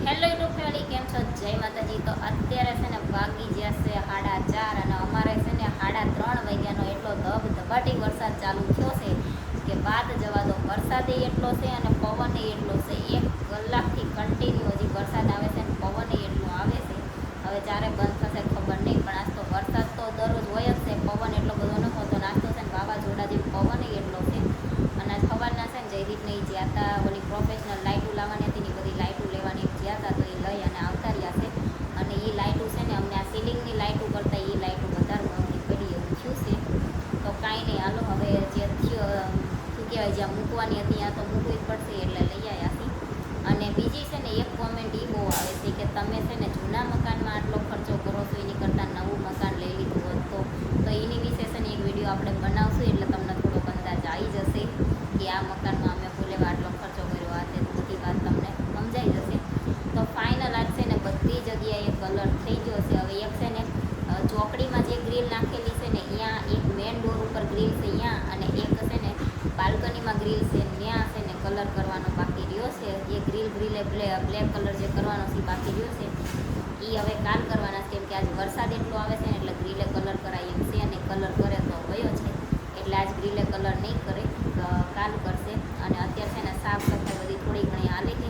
Hello YouTube family, કેમ છો? જય માતાજી. તો અત્યારે છે ને વાગી ગયા છે 4:30 અને અમારે છે ને 3:30 વાગ્યાનો એટલો ધબધબાટી વરસાદ ચાલુ થયો છે કે વાત જવા દો. વરસાદ એટલો છે અને પવન એટલો છે. 1 કલાકથી કન્ટિન્યુ હજી વરસાદ આવે છે અને પવન એટલો આવે છે. હવે જ્યારે બંધ થશે ખબર નહીં, પણ આજ તો વરસાદ તો દરરોજ હોય જ છે. પવન એટલો બધો ન હોતો, નાસ્તો છે ને વાવાઝોડા જેવો પવન એટલો છે. અને આજ સવારના છે ને જયદીપ નહીં જ્યાં હતા, ઓલી પ્રોફેશનલ લાઇટો લાવવાની હતી ને બધી લાઇટો લેવાની ગયા હતા, તો એ લઈ અને આવતા રહ્યા છે. અને એ લાઇટો છે ને અમને આ સીલિંગની લાઇટો કરતાં એ લાઇટો વધારે મોંઘી પડી એવું થયું છે. તો કાંઈ નહીં, હાલો હવે જે થયો શું કહેવાય, જ્યાં મૂકવાની હતી ત્યાં તો મૂકવી જ પડશે એટલે લઈ આવ્યા છીએ. અને બીજી છે ને એક કોમેન્ટ એ બહુ આવે છે કે તમે છે ને જૂના મકાનમાં આટલો ખર્ચો કરો છો એની કરતાં નવું મકાન લઈ લીધું હોત તો એની વિશે છે ને એક વિડીયો આપણે બનાવશું એટલે તમને થોડોક અંદાજ આવી જશે કે આ મકાનમાં અમે ભૂલે આટલો ખર્ચો કર્યો, આ તે બધી વાત તમને સમજાઈ જશે. તો ફાઇનલ આજ છે ને બધી જગ્યાએ કલર થઈ ગયો છે. હવે એક છે ને ચોકડીમાં જે ગ્રીલ નાખેલી છે ને અહીંયા, એક મેઇન ડોર ઉપર ગ્રીલ છે અહીંયા, અને એક છે ને બાલ્કનીમાં ગ્રીલ છે ત્યાં છે ને કલર કરવાનો બાકી રહ્યો છે. એ ગ્રીલે બ્લેક કલર જે કરવાનો છે બાકી રહ્યો છે એ હવે કાલ કરવાના છે, કેમ કે આજ વરસાદ એટલો આવે છે ને એટલે ગ્રીલે કલર કરાય એમ છે. અને કલર કરે તો ગયો છે એટલે આજ ગ્રીલે કલર નહીં કરે, કાલ કરશે. અને અત્યારે છે ને સાફ સફાઈ બધી થોડી ઘણી હાલે છે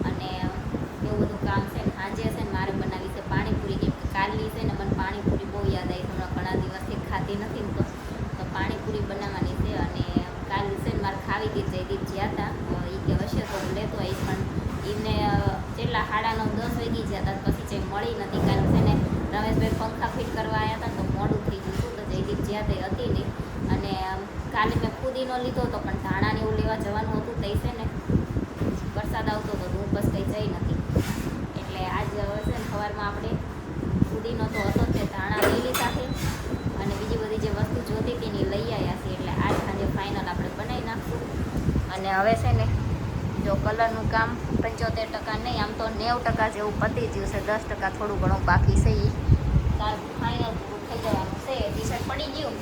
અને એવું બધું કામ છે. સાંજે છે ને મારે બનાવી છે પાણીપુરી, કેમ કે કાલની છે ને મને પાણીપુરી બહુ યાદ આવી. હમણાં ઘણા દિવસથી ખાતી નથી ને તો પાણીપુરી બનાવવાની છે. અને કાલ છે ને મારે ખાવી હતી, જયદીપ જ્યાં હતા એ કે હશે તો હું લેતો આવીશ, પણ એમને કેટલા 9:30 વાગી ગયા હતા પછી જે મળી નથી. કાલ છે ને રમેશભાઈ પંખા ફિટ કરવા આવ્યા હતા ને તો મોડું થઈ ગયું હતું, તો જયદીપ જ્યાં તે હતી નહીં. અને કાલે મેં ફુદીનો લીધો હતો પણ ધાણાને એવું લેવા જવાનું હતું તે છે ને વરસાદ આવતો હતો, હું બસ કંઈ જઈ નથી. એટલે આજ હવે છે ને સવારમાં આપણે ફુદીનો તો હતો તે ધાણા લઈ લીધા છે અને બીજી બધી જે વસ્તુ જોતી હતી ને લઈ આવ્યા છે. એટલે આજ સાંજે ફાઇનલ આપણે બનાવી નાખશું. અને હવે છે ને જો કલરનું કામ 75% નહીં, આમ તો 90% જેવું પતી ગયું છે, 10% થોડું ઘણું બાકી છે. એ કાલ ફાઇનલ પૂરું થઈ જવાનું છે. ટી શર્ટ પડી ગયું.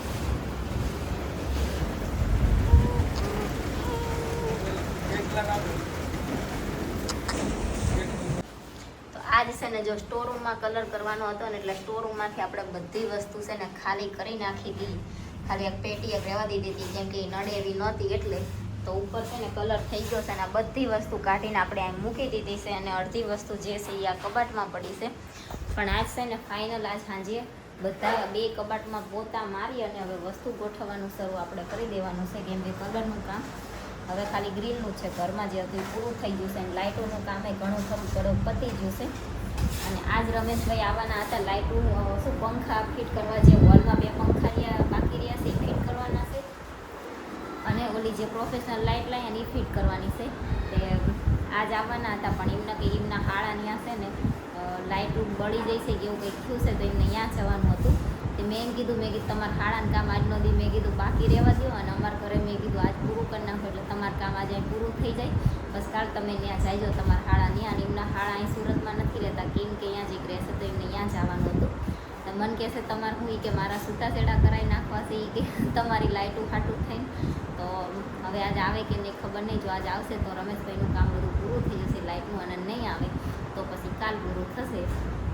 તો આજ છે ને જો સ્ટોરરૂમમાં કલર કરવાનો હતો ને એટલે સ્ટોરરૂમમાંથી આપણે બધી વસ્તુ છે ને ખાલી કરી નાખી હતી. ખાલી એક પેટી એક રહેવા દીધી હતી કેમ કે એ નડે એવી નહોતી, એટલે તો ઉપર છે ને કલર થઈ ગયો છે. અને આ બધી વસ્તુ કાઢીને આપણે અહીં મૂકી દીધી છે અને અડધી વસ્તુ જે છે એ આ કબાટમાં પડી છે. પણ આજ છે ને ફાઇનલ આજ સાંજે બધા 2 કબાટમાં પોતા મારી અને હવે વસ્તુ ગોઠવવાનું શરૂ આપણે કરી દેવાનું છે, કેમ કે કલરનું કામ હવે ખાલી ગ્રીલનું છે. ઘરમાં જે હતું પૂરું થઈ ગયું છે અને લાઇટોનું કામ એ ઘણું ખરું પતી ગયું છે. અને આજ રમેશભાઈ આવવાના હતા લાઇટો શું પંખા ફિટ કરવા, જે વોલમાં 2 પંખા બાકી રહ્યા છે એ ફિટ કરવાના છે. અને ઓલી જે પ્રોફેશનલ લાઇટ લાવી અને એ ફિટ કરવાની છે. તે આજ આવવાના હતા પણ એમને કે એમના હાળા ત્યાં છે ને લાઇટો બળી જાય છે કે એવું કંઈક થયું છે તો એમને ત્યાં જવાનું હતું. તે મેં એમ કીધું, મેં કીધું તમારા હાળાનું કામ આજનો દી મેં કીધું બાકી રહેવા દો અને અમારા ઘરે મેં કીધું આજ પૂરું કરી નાખો એટલે તમારું કામ આજે પૂરું થઈ જાય. બસ કાલ તમે ત્યાં જાયજો તમારા હાળા ત્યાં. અને એમના હાળા અહીં સુરતમાં નથી રહેતા, કેમ કે અહીંયા જે રહેશે તો એમને ત્યાં જવાનું હતું. તો મને કહેશે તમારે હું કે મારા છૂટાછેડા કરાવી નાખવા છે કે તમારી લાઇટો ખાટું થઈને. તો હવે આજ આવે કે નહીં ખબર નહીં. જો આજ આવશે તો રમેશભાઈનું કામ બધું પૂરું થઈ જશે લાઇટનું, અને નહીં આવે તો પછી કાલ પૂરું થશે.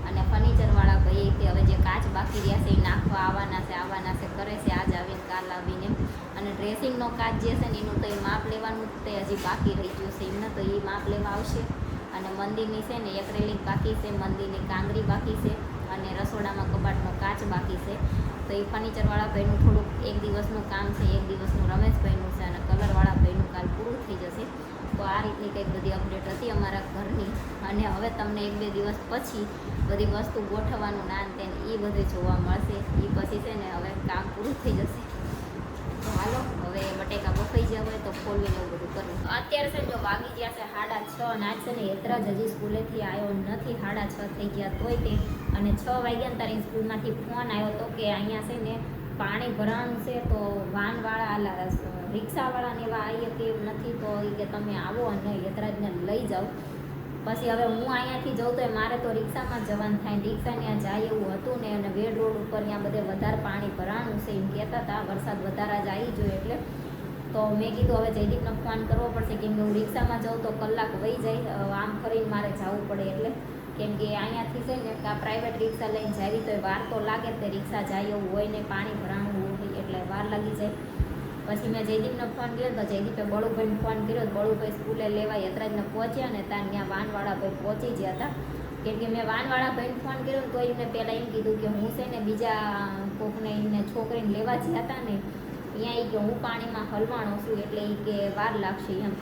અને ફર્નિચરવાળા ભાઈ કે હવે જે કાચ બાકી રહ્યા છે એ નાખવા આવવાના છે કરે છે આજ આવીને કાલ આવીને. અને ડ્રેસિંગનો કાચ જે છે ને એનું તો એ માપ લેવાનું તે હજી બાકી રહી ગયું છે એમને, તો એ માપ લેવા આવશે. અને મંદિરની છે ને એક રેલિંગ બાકી છે, મંદિરની કાંગરી બાકી છે અને રસોડામાં કબાટનો કાચ બાકી છે. તો એ ફર્નિચરવાળા ભાઈનું થોડુંક 1 દિવસનું કામ છે, 1 દિવસનું રમેશભાઈનું છે અને કલરવાળા ભાઈનું કાલ પૂરું થઈ જશે. તો આ રીતની કંઈક બધી અપડેટ હતી અમારા ઘરની. અને હવે તમને 1-2 દિવસ પછી બધી વસ્તુ ગોઠવવાનું ના તેને એ બધું જોવા મળશે. એ પછી છે ને હવે કામ પૂરું થઈ જશે. તો હાલો હવે બટેકા બફાઈ ગયા હોય તો ખોલવીને એવું બધું કરવું. અત્યારે છે જો વાગી ગયા છે 6:30 અને આજ છે ને હેતરાજ હજી સ્કૂલેથી આવ્યો નથી, 6:30 થઈ ગયા તોય તે. અને 6 વાગ્યા તારી સ્કૂલમાંથી ફોન આવ્યો હતો કે અહીંયા છે ને પાણી ભરાણું છે તો વાનવાળા રિક્ષાવાળાને એવા આવી કે એમ નથી, તો એ કે તમે આવો અને હેતરાજને લઈ જાઓ. પછી હવે હું અહીંયાથી જઉં તો મારે તો રિક્ષામાં જવાનું થાય, રિક્ષા ત્યાં જાય એવું હતું ને. અને વેડ રોડ ઉપર ત્યાં બધે વધારે પાણી ભરાણું છે એમ કહેતા હતા, વરસાદ વધારે જ આવી જોઈએ એટલે. તો મેં કીધું હવે જયદીપને ફોન કરવો પડશે, કેમ કે હું રિક્ષામાં જાઉં તો કલાક વહી જાય, આમ ફરીને મારે જવું પડે એટલે. કેમ કે અહીંયાથી છે ને આ પ્રાઇવેટ રિક્ષા લઈને જાવી તો વાર તો લાગે તે રિક્ષા જાય એવું હોય ને પાણી ભરાણું હોય એટલે વાર લાગી જાય. પછી મેં જયદીપને ફોન કર્યો તો જયદીપે બળુભાઈને ફોન કર્યો તો બળુભાઈ સ્કૂલે લેવા યતરાજને પહોંચ્યા ને ત્યાં વાનવાળા ભાઈ પહોંચી ગયા હતા. કેમ કે મેં વાનવાળા ભાઈને ફોન કર્યો તો એમને પહેલાં એમ કીધું કે હું છે ને બીજા કોકને એમને છોકરીને લેવા ગયા હતા ને ત્યાં કે હું પાણીમાં હલવાણો છું એટલે એ કે વાર લાગશે એમ.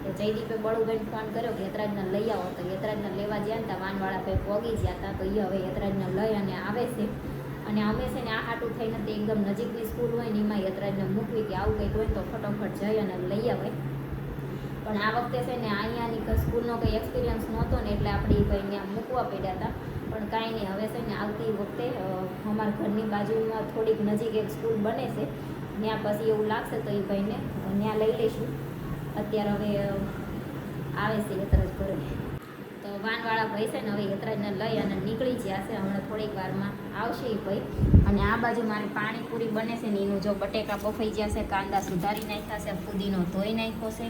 તો જયદીપે બળુભાઈને ફોન કર્યો કે યતરાજને લઈ આવો, તો યતરાજને લેવા ગયા હતા વાનવાળા ભાઈ પોગી ગયા હતા, તો એ હવે યતરાજને લઈ અને આવે છે. અને અમે છે ને આ હાટું થઈને તે એકદમ નજીકની સ્કૂલ હોય ને એમાં યતરાજને મૂકવી કે આવું કંઈક હોય તો ફટોફટ જઈ અને લઈ આવે. પણ આ વખતે છે ને અહીંયાની સ્કૂલનો કંઈ એક્સપિરિયન્સ નહોતો ને એટલે આપણે એ ભાઈને મૂકવા પડ્યા હતા. પણ કાંઈ નહીં, હવે છે ને આવતી વખતે અમારા ઘરની બાજુમાં થોડીક નજીક એક સ્કૂલ બને છે, ત્યાં પછી એવું લાગશે તો એ ભાઈને ત્યાં લઈ લઈશું. અત્યારે હવે આવે છે યતરાજ ઘરે, તો વાનવાળા ભાઈ છે ને હવે યતરાજને લઈ અને નીકળી ગયા છે, હમણાં થોડીક વારમાં આવશે એ ભાઈ. અને આ બાજુ મારી પાણીપુરી બને છે ને એનું જો બટેકા બફાઈ ગયા છે, કાંદા સુધારી નાખ્યા છે, ફુદીનો ધોઈ નાખ્યો છે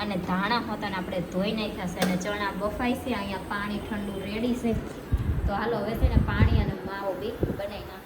અને ધાણા હતા ને આપણે ધોઈ નાખ્યા છે અને ચણા બફાઈ છે. અહીંયા પાણી ઠંડુ રેડી છે, તો હાલો હવે છે ને પાણી અને માવો બી બનાવી નાખો.